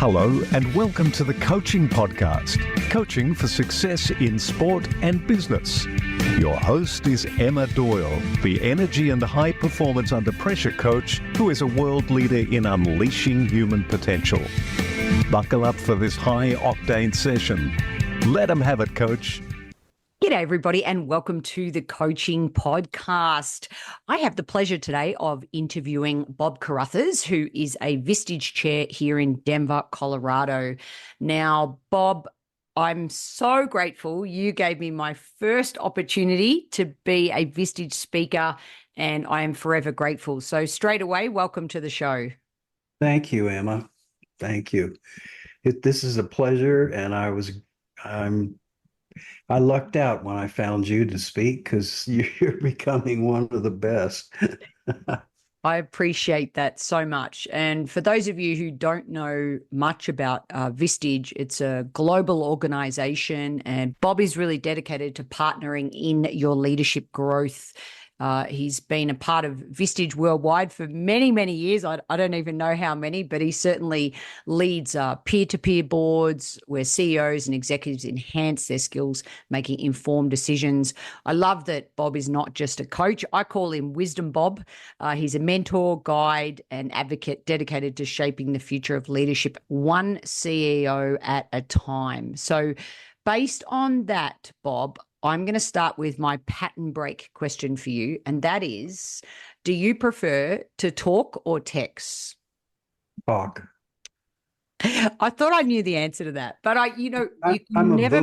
Hello and welcome to the Coaching Podcast, Coaching for Success in Sport and Business. Your host is Emma Doyle, the energy and high performance under pressure coach who is a world leader in unleashing human potential. Buckle up for this high octane session. Let them have it, coach. G'day, everybody, and welcome to the Coaching Podcast. I have the pleasure today of interviewing Bob Carrothers, who is a Vistage Chair here in Denver, Colorado. Now, Bob, I'm so grateful you gave me my first opportunity to be a Vistage speaker, and I am forever grateful. So straight away, welcome to the show. Thank you, Emma. Thank you. This is a pleasure, and I lucked out when I found you to speak because you're becoming one of the best. I appreciate that so much. And for those of you who don't know much about Vistage, it's a global organization, and Bob is really dedicated to partnering in your leadership growth. He's been a part of Vistage Worldwide for many, many years. I don't even know how many, but he certainly leads peer-to-peer boards where CEOs and executives enhance their skills, making informed decisions. I love that Bob is not just a coach. I call him Wisdom Bob. He's a mentor, guide, and advocate dedicated to shaping the future of leadership, one CEO at a time. So based on that, Bob, I'm going to start with my pattern break question for you, and that is, do you prefer to talk or text? Talk. I thought I knew the answer to that, but you can never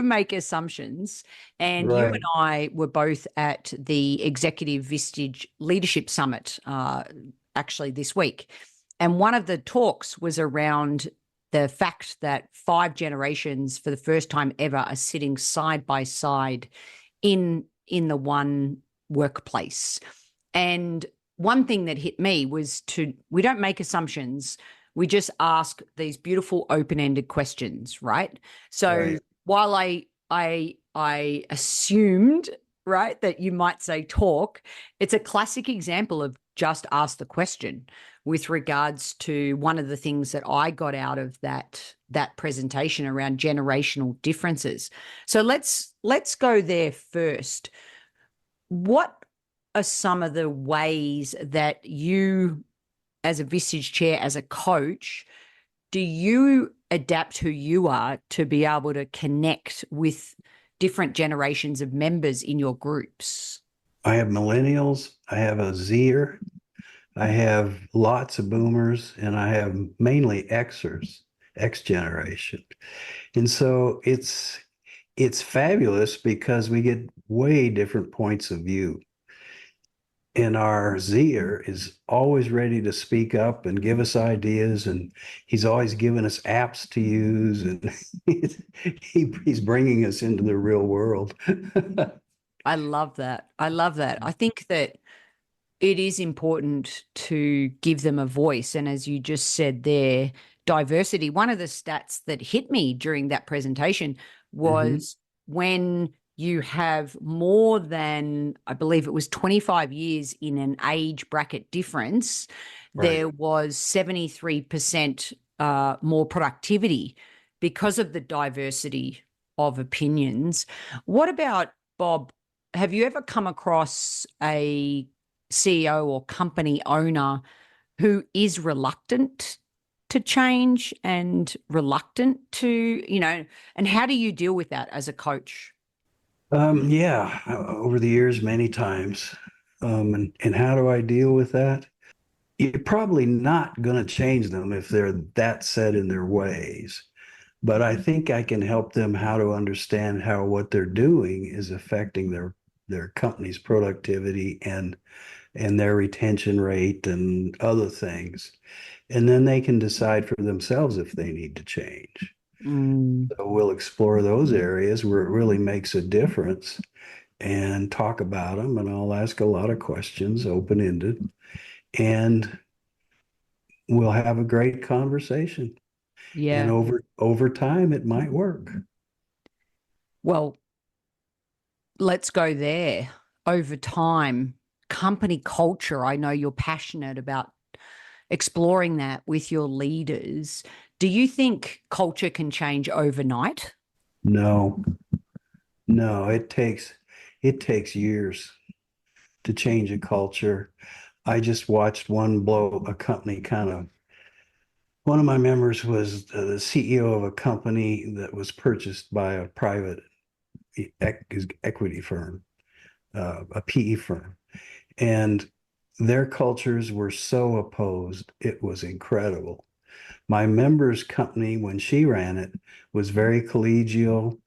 make assumptions. And Right. You and I were both at the Executive Vistage Leadership Summit actually this week, and one of the talks was around the fact that 5 generations for the first time ever are sitting side by side in the one workplace. And one thing that hit me was we don't make assumptions. We just ask these beautiful open-ended questions, right? So Right. While I assumed, right, that you might say talk, it's a classic example of just ask the question with regards to one of the things that I got out of that presentation around generational differences. So let's go there first. What are some of the ways that you, as a Vistage Chair, as a coach, do you adapt who you are to be able to connect with different generations of members in your groups? I have millennials, I have a Zer, I have lots of boomers, and I have mainly Xers, X generation. And so it's fabulous because we get way different points of view. And our Zer is always ready to speak up and give us ideas, and he's always giving us apps to use, and he's bringing us into the real world. I love that. I think that it is important to give them a voice. And as you just said there, diversity. One of the stats that hit me during that presentation was when you have more than, I believe it was 25 years in an age bracket difference, Right. there was 73% more productivity because of the diversity of opinions. What about, Bob, have you ever come across a CEO or company owner who is reluctant to change and reluctant to, and how do you deal with that as a coach? Yeah, over the years, many times. And how do I deal with that? You're probably not going to change them if they're that set in their ways. But I think I can help them how to understand how what they're doing is affecting their company's productivity and their retention rate and other things. And then they can decide for themselves if they need to change. So we'll explore those areas where it really makes a difference and talk about them. And I'll ask a lot of questions, open-ended, and we'll have a great conversation. Yeah. And over time, it might work. Well, let's go there. Over time, company culture, I know you're passionate about exploring that with your leaders. Do you think culture can change overnight? No, no, it takes years to change a culture. I just watched one blow a company kind of. One of my members was the CEO of a company that was purchased by a private equity firm, a PE firm, and their cultures were so opposed. It was incredible. My member's company, when she ran it, was very collegial.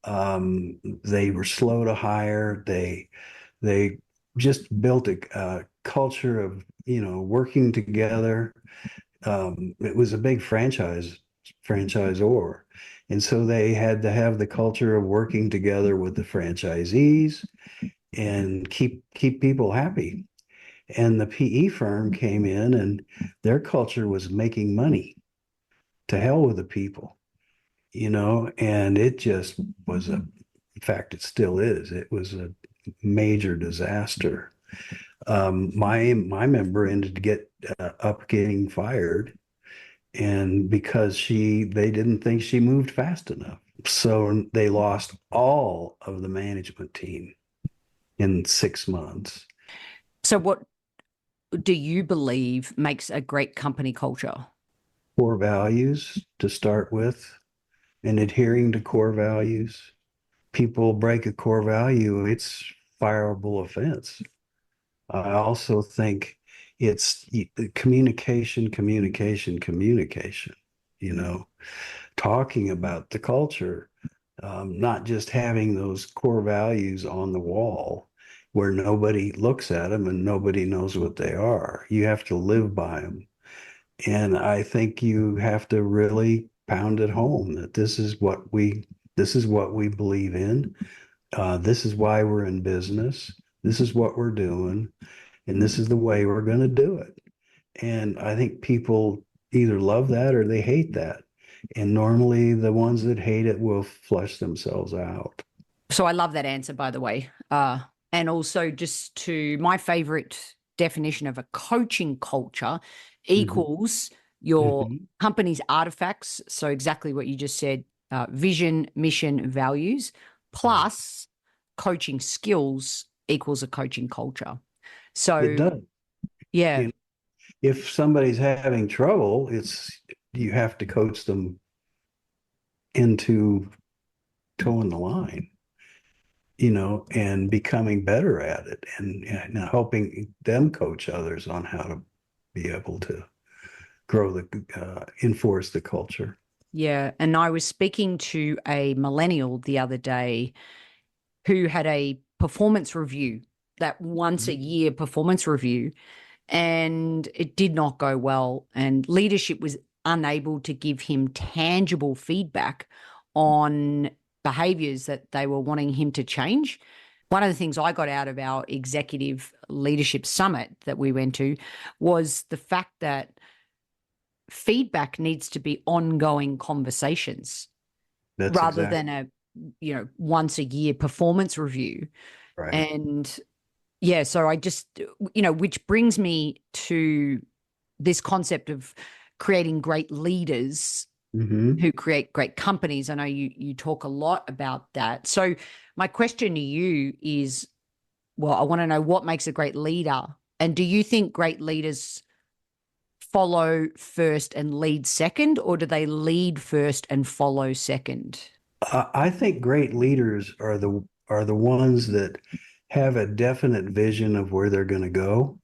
They were slow to hire. They just built a culture of working together. It was a big franchisor, and so they had to have the culture of working together with the franchisees and keep people happy. And the PE firm came in, and their culture was making money. To hell with the people, and it just was in fact, it still is. It was a major disaster. My member ended up getting fired, and because they didn't think she moved fast enough, so they lost all of the management team in 6 months. So, what do you believe makes a great company culture? Core values to start with, and adhering to core values. People break a core value, it's fireable offense. I also think it's communication, talking about the culture, not just having those core values on the wall where nobody looks at them and nobody knows what they are. You have to live by them. And I think you have to really pound it home that this is what we believe in. This is why we're in business. This is what we're doing, and this is the way we're going to do it. And I think people either love that or they hate that. And normally the ones that hate it will flush themselves out. So, I love that answer, by the way. And also, just to my favorite definition of a coaching culture equals your Mhm. company's artifacts. So, exactly what you just said, vision, mission, values, plus coaching skills equals a coaching culture. It So, does. yeah, And if somebody's having trouble, you have to coach them into towing the line, and becoming better at it, and helping them coach others on how to be able to enforce the culture. yeah. And I was speaking to a millennial the other day who had a performance review, that once a year performance review, and it did not go well. And leadership was unable to give him tangible feedback on behaviors that they were wanting him to change. One of the things I got out of our executive leadership summit that we went to was the fact that feedback needs to be ongoing conversations That's rather exactly than a once a year performance review. right. And yeah, so I just, which brings me to this concept of creating great leaders Mm-hmm. who create great companies. I know you talk a lot about that. So my question to you is, well, I want to know what makes a great leader. And do you think great leaders follow first and lead second, or do they lead first and follow second? I think great leaders are the ones that have a definite vision of where they're going to go,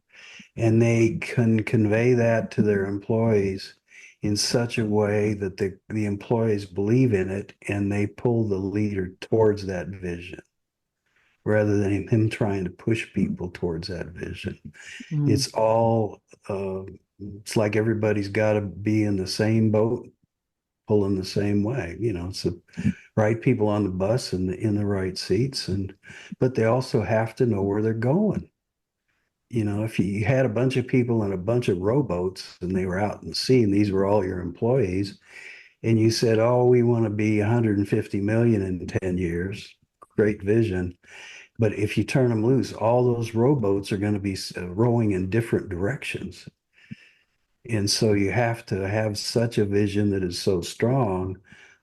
and they can convey that to their employees in such a way that the employees believe in it, and they pull the leader towards that vision rather than him trying to push people towards that vision. Mm. It's all it's like everybody's got to be in the same boat, pulling the same way. It's the right people on the bus and in the right seats, but they also have to know where they're going. If you had a bunch of people in a bunch of rowboats and they were out in the sea and these were all your employees, and you said, "Oh, we want to be 150 million in 10 years," great vision. But if you turn them loose, all those rowboats are going to be rowing in different directions. And so you have to have such a vision that is so strong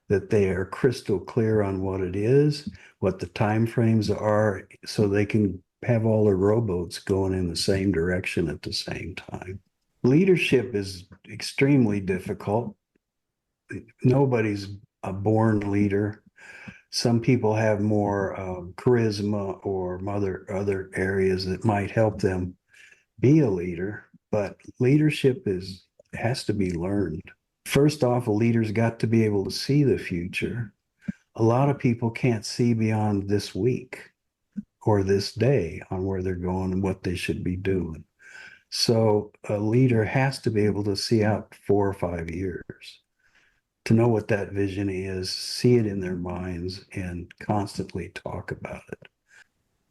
that they are crystal clear on what it is, what the time frames are, so they can have all their rowboats going in the same direction at the same time. Leadership is extremely difficult. Nobody's a born leader. Some people have more charisma or other areas that might help them be a leader, but leadership has to be learned. First off, a leader's got to be able to see the future. A lot of people can't see beyond this week or this day on where they're going and what they should be doing. So a leader has to be able to see out 4 or 5 years to know what that vision is, see it in their minds, and constantly talk about it.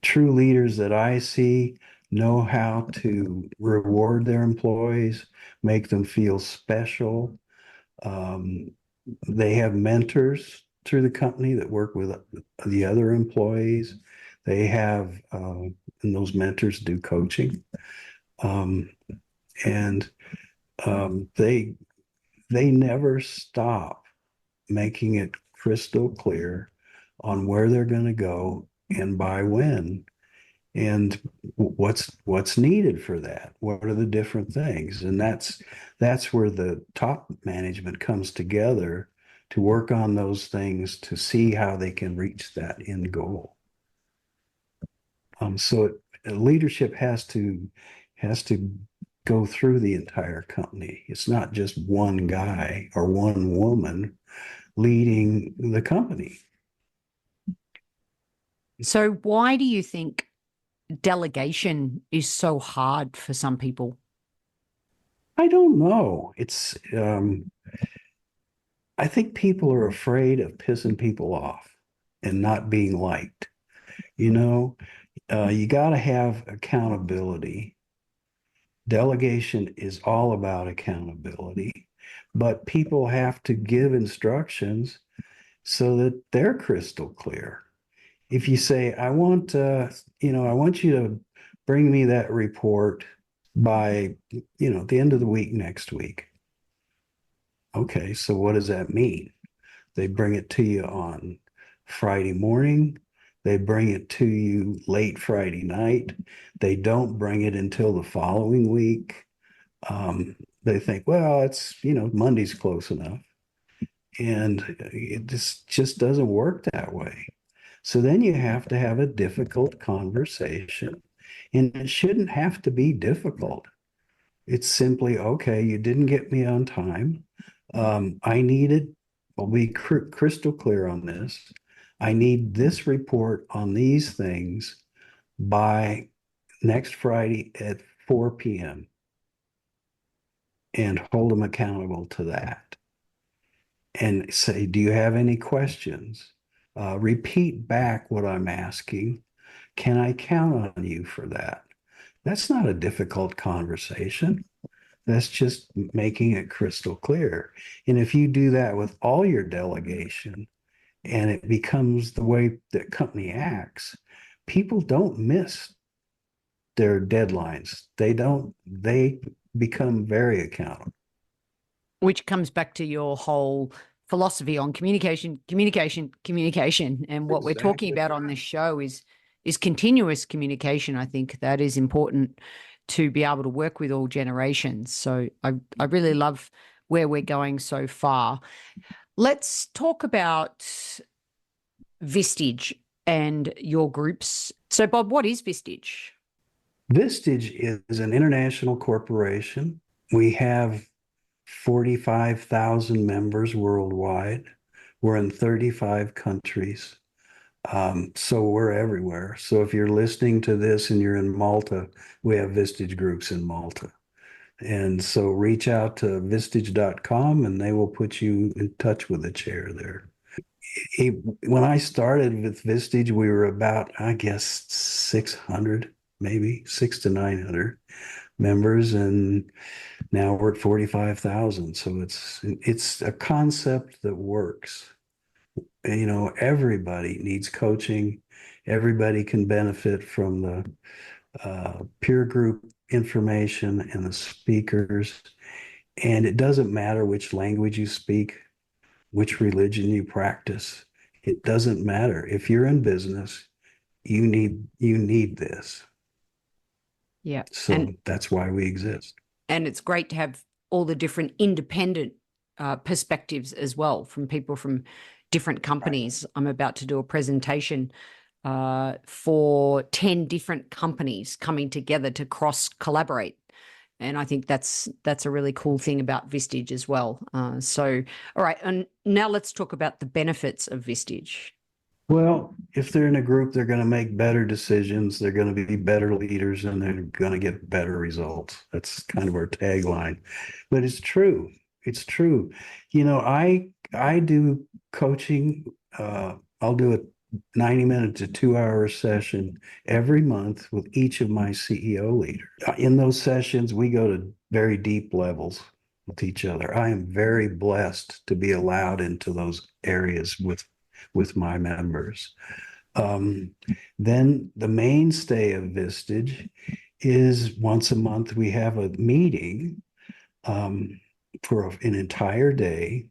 True leaders that I see know how to reward their employees, make them feel special. Um, they have mentors through the company that work with the other employees. They have, and those mentors do coaching. Um, and they never stop making it crystal clear on where they're going to go and by when and what's needed for that. What are the different things? And that's where the top management comes together to work on those things to see how they can reach that end goal. So leadership has to go through the entire company. It's not just one guy or one woman leading the company. So, why do you think delegation is so hard for some people? I don't know. I think people are afraid of pissing people off and not being liked. You know, you got to have accountability. Delegation is all about accountability, but people have to give instructions so that they're crystal clear. If you say, I want you to bring me that report by, the end of the week next week. Okay, so what does that mean? They bring it to you on Friday morning. They bring it to you late Friday night. They don't bring it until the following week. They think, well, Monday's close enough. And it just doesn't work that way. So then you have to have a difficult conversation. And it shouldn't have to be difficult. It's simply, okay, you didn't get me on time. I'll be crystal clear on this. I need this report on these things by next Friday at 4 p.m. and hold them accountable to that. And say, do you have any questions? Repeat back what I'm asking. Can I count on you for that? That's not a difficult conversation. That's just making it crystal clear. And if you do that with all your delegation and it becomes the way that company acts, people don't miss their deadlines. They become very accountable. Which comes back to your whole philosophy on communication. And what we're talking about on this show is continuous communication. I think that is important to be able to work with all generations. So I really love where we're going so far. Let's talk about Vistage and your groups. So, Bob, what is Vistage? Vistage is an international corporation. We have 45,000 members worldwide. We're in 35 countries. So we're everywhere. So if you're listening to this and you're in Malta, we have Vistage groups in Malta. And so reach out to vistage.com and they will put you in touch with the chair there. When I started with Vistage, we were about, I guess, 600, maybe 600 to 900 members. And now we're at 45,000. So it's a concept that works. Everybody needs coaching. Everybody can benefit from the peer group information and the speakers. And it doesn't matter which language you speak, which religion you practice. It doesn't matter. If you're in business, you need this. Yeah. So that's why we exist. And it's great to have all the different independent perspectives as well from people from different companies. I'm about to do a presentation for 10 different companies coming together to cross collaborate. And I think that's a really cool thing about Vistage as well. So, all right. And now let's talk about the benefits of Vistage. Well, if they're in a group, they're going to make better decisions. They're going to be better leaders and they're going to get better results. That's kind of our tagline. But it's true. It's true. I do coaching. I'll do a 90-minute to 2-hour session every month with each of my CEO leaders. In those sessions, we go to very deep levels with each other. I am very blessed to be allowed into those areas with my members. Then the mainstay of Vistage is once a month we have a meeting for an entire day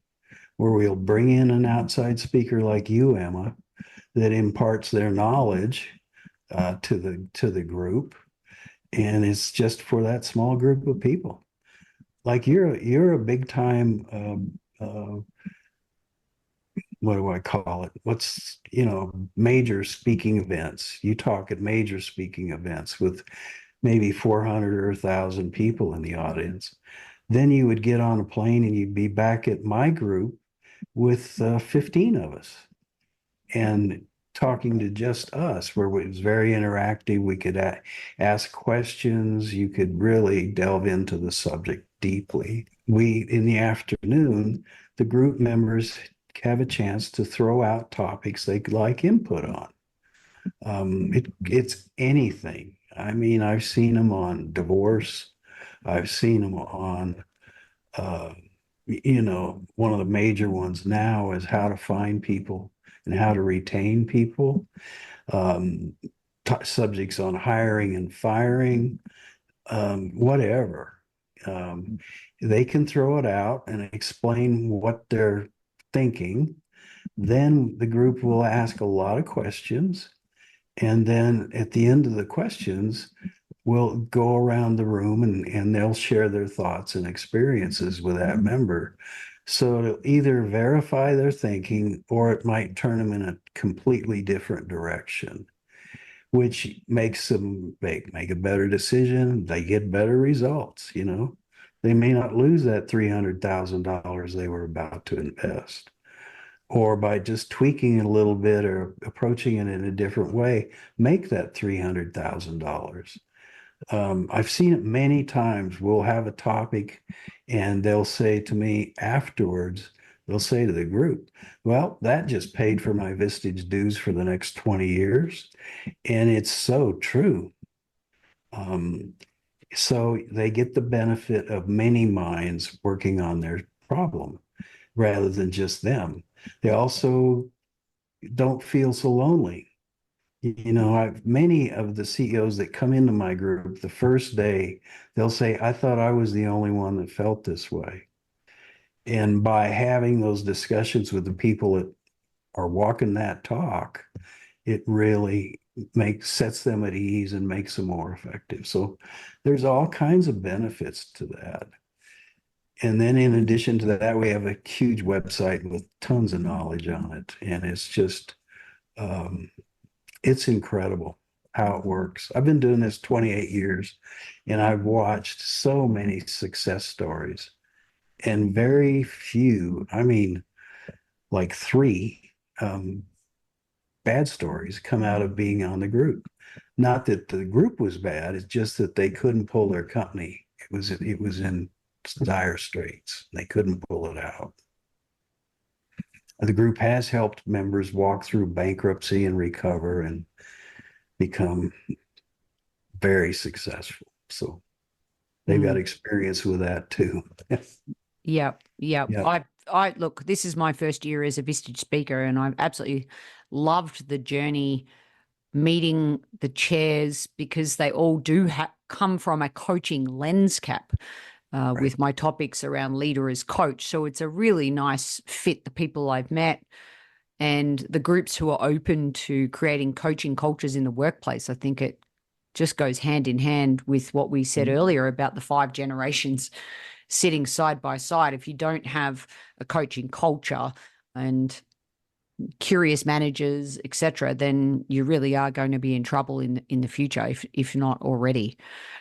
where we'll bring in an outside speaker like you, Emma, that imparts their knowledge to the group, and it's just for that small group of people. Like you're a big time what do I call it? Major speaking events. You talk at major speaking events with maybe 400 or 1,000 people in the audience. Then you would get on a plane and you'd be back at my group with 15 of us and talking to just us, where it was very interactive. We could ask questions. You could really delve into the subject deeply. In the afternoon, the group members have a chance to throw out topics they'd like input on. It's anything. I mean, I've seen them on divorce. I've seen them on, one of the major ones now is how to find people and how to retain people. Subjects on hiring and firing, whatever. They can throw it out and explain what they're thinking. Then the group will ask a lot of questions. And then at the end of the questions, we'll go around the room and they'll share their thoughts and experiences with that member. So it'll either verify their thinking or it might turn them in a completely different direction, which makes them make a better decision. They get better results, They may not lose that $300,000 they were about to invest. Or by just tweaking it a little bit or approaching it in a different way, make that $300,000. I've seen it many times. We'll have a topic and they'll say to me afterwards, they'll say to the group, well, that just paid for my Vistage dues for the next 20 years. And it's so true. So they get the benefit of many minds working on their problem rather than just them. They also don't feel so lonely. Many of the CEOs that come into my group, the first day, they'll say, I thought I was the only one that felt this way. And by having those discussions with the people that are walking that talk, it really sets them at ease and makes them more effective. So there's all kinds of benefits to that. And then in addition to that, we have a huge website with tons of knowledge on it. And it's just, it's incredible how it works. I've been doing this 28 years and I've watched so many success stories and very few, like 3 bad stories come out of being on the group. Not that the group was bad, it's just that they couldn't pull their company. It was in dire straits. They couldn't pull it out. The group has helped members walk through bankruptcy and recover and become very successful. So they've got experience with that too. Yeah. I look, this is my first year as a Vistage speaker, and I've absolutely loved the journey meeting the chairs because they all do come from a coaching lens cap. with my topics around leader as coach. So it's a really nice fit, the people I've met and the groups who are open to creating coaching cultures in the workplace. I think it just goes hand in hand with what we said earlier about the 5 generations sitting side by side. If you don't have a coaching culture and curious managers, etc., then you really are going to be in trouble in the future, if not already.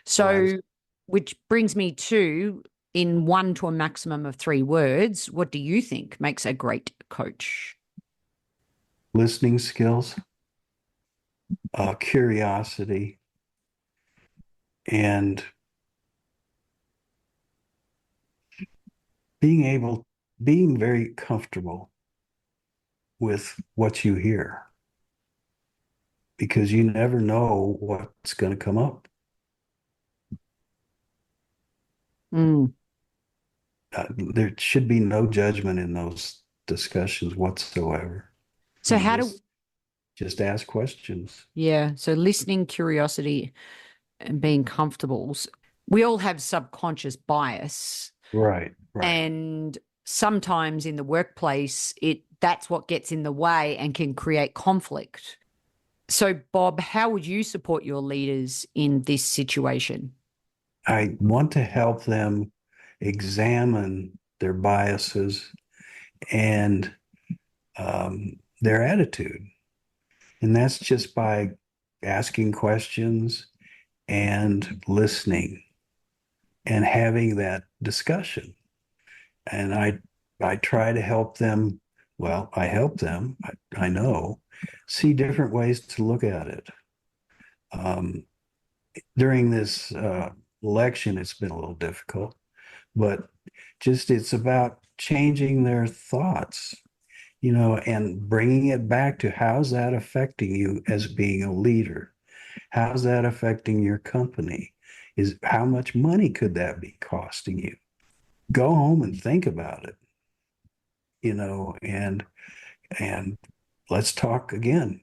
So, Right. which brings me to, in 1 to a maximum of 3 words, what do you think makes a great coach? Listening skills, curiosity, and being very comfortable with what you hear, because you never know what's going to come up. Mm. There should be no judgment in those discussions whatsoever. So You how do just ask questions. Yeah, so listening, curiosity, and being comfortable. We all have subconscious bias, Right, right. and sometimes in the workplace, that's what gets in the way and can create conflict. So, Bob, how would you support your leaders in this situation? I want to help them examine their biases and their attitude. And that's just by asking questions and listening and having that discussion. And I try to help them. Well, I help them, I know, see different ways to look at it. Um, During this election, it's been a little difficult, but just it's about changing their thoughts, and bringing it back to how's that affecting you as being a leader? How's that affecting your company? Is how much money could that be costing you? Go home and think about it, and let's talk again.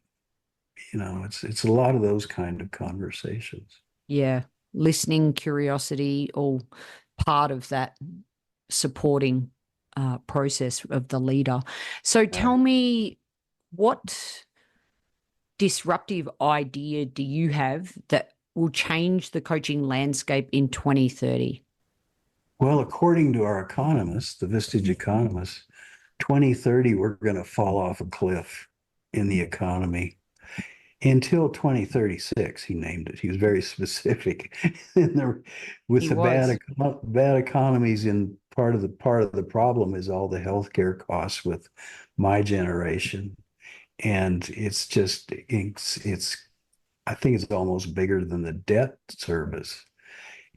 It's a lot of those kind of conversations. Yeah, listening, curiosity, all part of that supporting process of the leader. So, tell Right. me, what disruptive idea do you have that will change the coaching landscape in 2030? Well, according to our economists, the Vistage economists, 2030, we're going to fall off a cliff in the economy until 2036. He named it. He was very specific. With He the was. bad economies, in part of the problem is all the healthcare costs with my generation, and it's I think it's almost bigger than the debt service.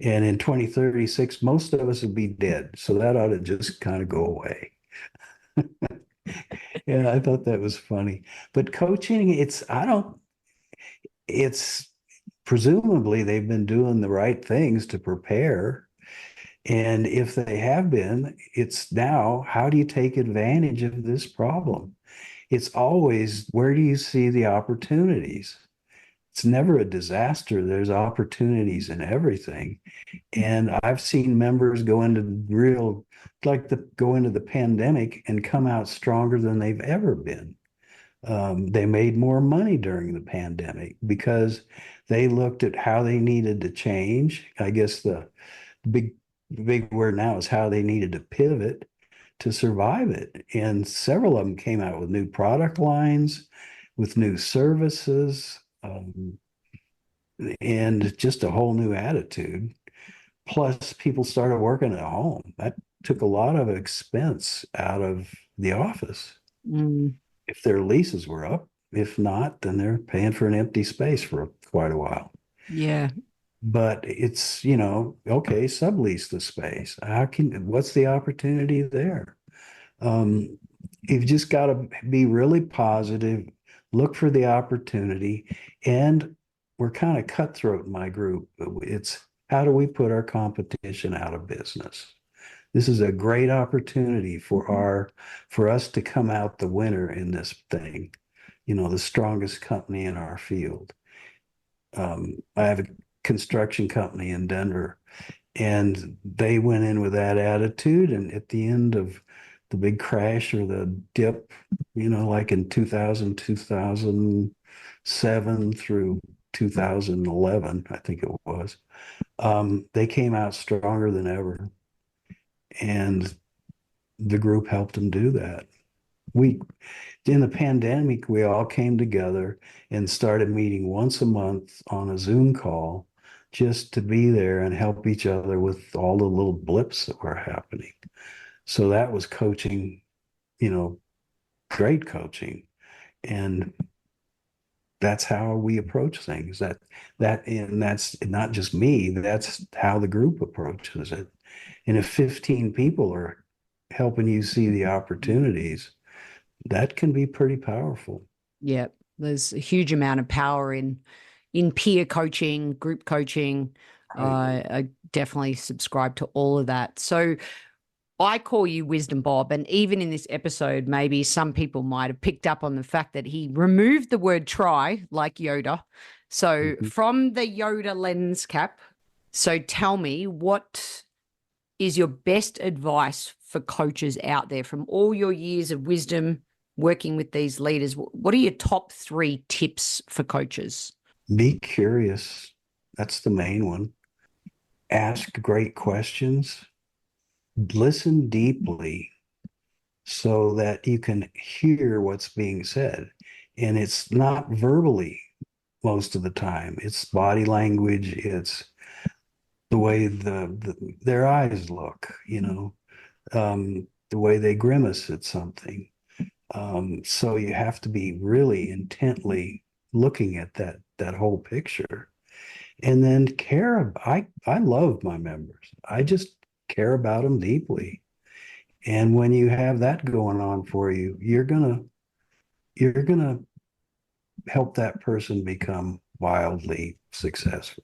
And in 2036, most of us will be dead. So that ought to just kind of go away. Yeah, I thought that was funny. But coaching, it's presumably they've been doing the right things to prepare. And if they have been, it's now, how do you take advantage of this problem? It's always, where do you see the opportunities? It's never a disaster. There's opportunities in everything. And I've seen members go into go into the pandemic and come out stronger than they've ever been. They made more money during the pandemic because they looked at how they needed to change. I guess the big, big word now is how they needed to pivot to survive it. And several of them came out with new product lines, with new services, and just a whole new attitude. Plus, people started working at home. That took a lot of expense out of the office. Mm, If their leases were up, if not, then they're paying for an empty space for quite a while. yeah. But it's, okay, sublease the space. What's the opportunity there? Um, you've just got to be really positive, look for the opportunity, and we're kind of cutthroat in my group. It's how do we put our competition out of business? This is a great opportunity for us to come out the winner in this thing, the strongest company in our field. I have a construction company in Denver, And they went in with that attitude. And at the end of the big crash or the dip, like in 2000, 2007 through 2011, I think it was, they came out stronger than ever. And the group helped them do that. In the pandemic, we all came together and started meeting once a month on a Zoom call just to be there and help each other with all the little blips that were happening. So that was coaching, great coaching. And that's how we approach things. And that's not just me, that's how the group approaches it. And if 15 people are helping you see the opportunities, that can be pretty powerful. Yeah, there's a huge amount of power in peer coaching, group coaching. Right. I definitely subscribe to all of that. So I call you Wisdom Bob, and even in this episode, maybe some people might have picked up on the fact that he removed the word try, like Yoda. So from the Yoda lens cap, so tell me, what is your best advice for coaches out there from all your years of wisdom working with these leaders? What are your top 3 tips for coaches? Be curious. That's the main one. Ask great questions. Listen deeply so that you can hear what's being said. And it's not verbally most of the time. It's body language. It's the way their eyes look, the way they grimace at something. So you have to be really intently looking at that whole picture, and then care. I love my members. I just care about them deeply. And when you have that going on for you, you're gonna help that person become wildly successful.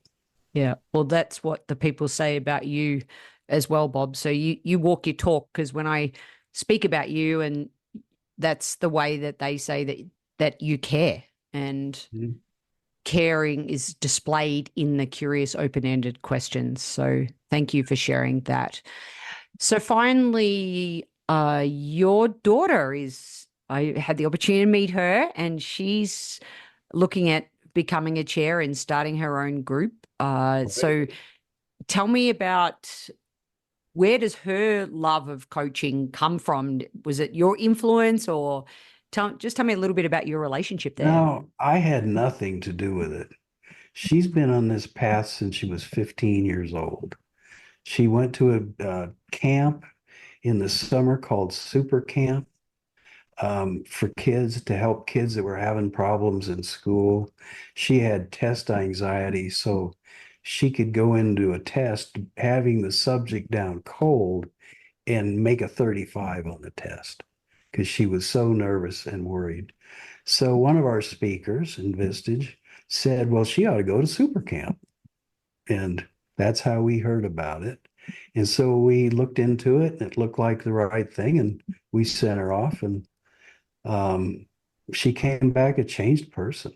Yeah, well, that's what the people say about you as well, Bob. So you walk your talk, because when I speak about you, and that's the way that they say that you care, and Mhm. caring is displayed in the curious, open-ended questions. So thank you for sharing that. So finally, your daughter I had the opportunity to meet her, and she's looking at becoming a chair and starting her own group. So tell me about, where does her love of coaching come from? Was it your influence, or just tell me a little bit about your relationship there? No, I had nothing to do with it. She's been on this path since she was 15 years old. She went to a camp in the summer called Super Camp, for kids, to help kids that were having problems in school. She had test anxiety, so she could go into a test having the subject down cold and make a 35 on the test because she was so nervous and worried. So one of our speakers in Vistage said, well, she ought to go to Super Camp. And that's how we heard about it. And so we looked into it, and it looked like the right thing, and we sent her off, and she came back a changed person.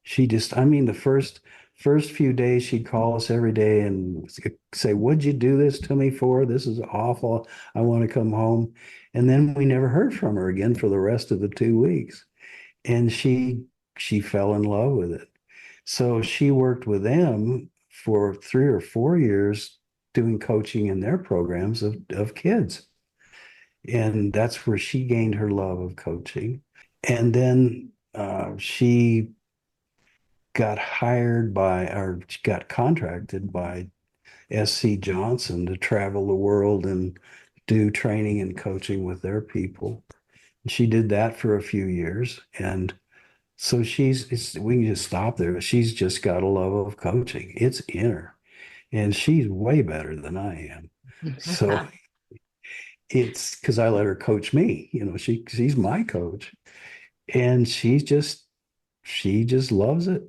She just, I mean, the first few days she'd call us every day and say, what'd you do this to me for? This is awful. I want to come home. And then we never heard from her again for the rest of the 2 weeks. And she fell in love with it. So she worked with them for 3 or 4 years doing coaching in their programs of kids. And that's where she gained her love of coaching. And then she got hired by, or she got contracted by SC Johnson to travel the world and do training and coaching with their people. She did that for a few years. And so we can just stop there. She's just got a love of coaching. It's in her. And she's way better than I am. So it's because I let her coach me. She's my coach. And she just loves it.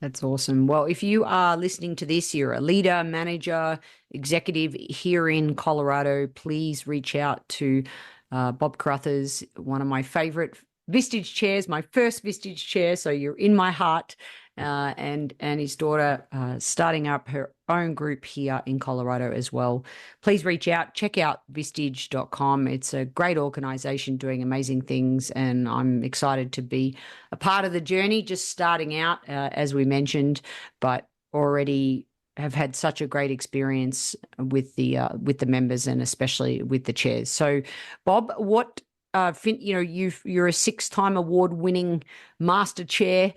That's awesome. Well, if you are listening to this, you're a leader, manager, executive here in Colorado, please reach out to Bob Carrothers, one of my favorite Vistage chairs, my first Vistage chair. So you're in my heart. and his daughter starting up her own group here in Colorado as well. Please reach out, check out vistage.com. It's a great organization doing amazing things, and I'm excited to be a part of the journey, just starting out, as we mentioned, but already have had such a great experience with the members and especially with the chairs. So, Bob, what you're a 6-time award-winning master chair,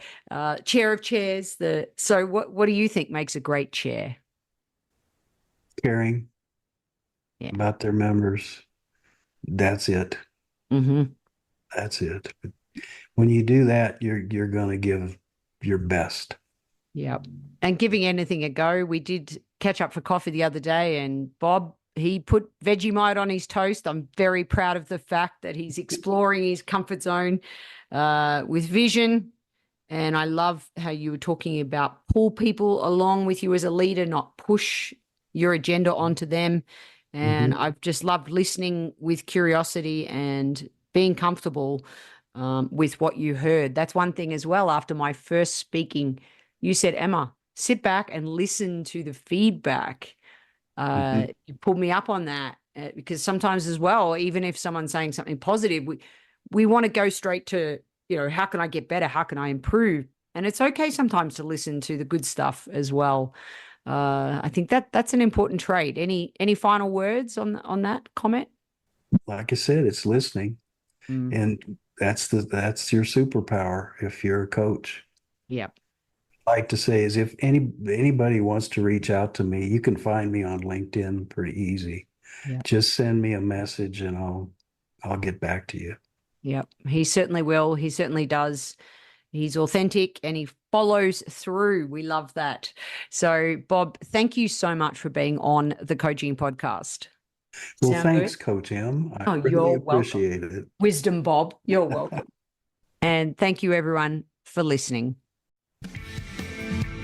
chair of chairs. So what do you think makes a great chair? Caring about their members. That's it. Mm-hmm. That's it. When you do that, you're going to give your best. Yeah. And giving anything a go. We did catch up for coffee the other day, and Bob, he put Vegemite on his toast. I'm very proud of the fact that he's exploring his comfort zone with vision. And I love how you were talking about pull people along with you as a leader, not push your agenda onto them. And I've just loved listening with curiosity and being comfortable with what you heard. That's one thing as well. After my first speaking, you said, Emma, sit back and listen to the feedback. You pulled me up on that because sometimes as well, even if someone's saying something positive, we want to go straight to, how can I get better? How can I improve? And it's okay sometimes to listen to the good stuff as well. I think that's an important trait. Any final words on that comment? Like I said, it's listening, and that's your superpower if you're a coach. Yeah. Like to say is if anybody wants to reach out to me, you can find me on LinkedIn pretty easy. Yeah. Just send me a message and I'll get back to you. Yep. He certainly will. He certainly does. He's authentic and he follows through. We love that. So, Bob, thank you so much for being on the Coaching Podcast. Well, Sound thanks, good? Coach M. I really you're appreciate welcome. it. Wisdom, Bob. You're welcome. And thank you, everyone, for listening.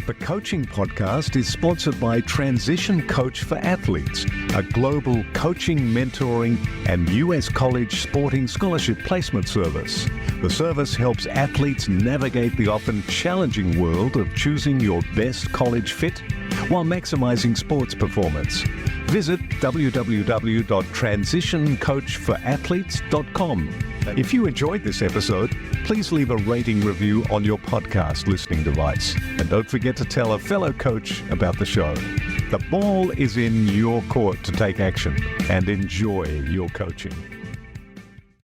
The Coaching Podcast is sponsored by Transition Coach for Athletes, a global coaching, mentoring, and U.S. college sporting scholarship placement service. The service helps athletes navigate the often challenging world of choosing your best college fit while maximizing sports performance. Visit www.transitioncoachforathletes.com. If you enjoyed this episode, please leave a rating review on your podcast listening device. And don't forget to tell a fellow coach about the show. The ball is in your court to take action and enjoy your coaching.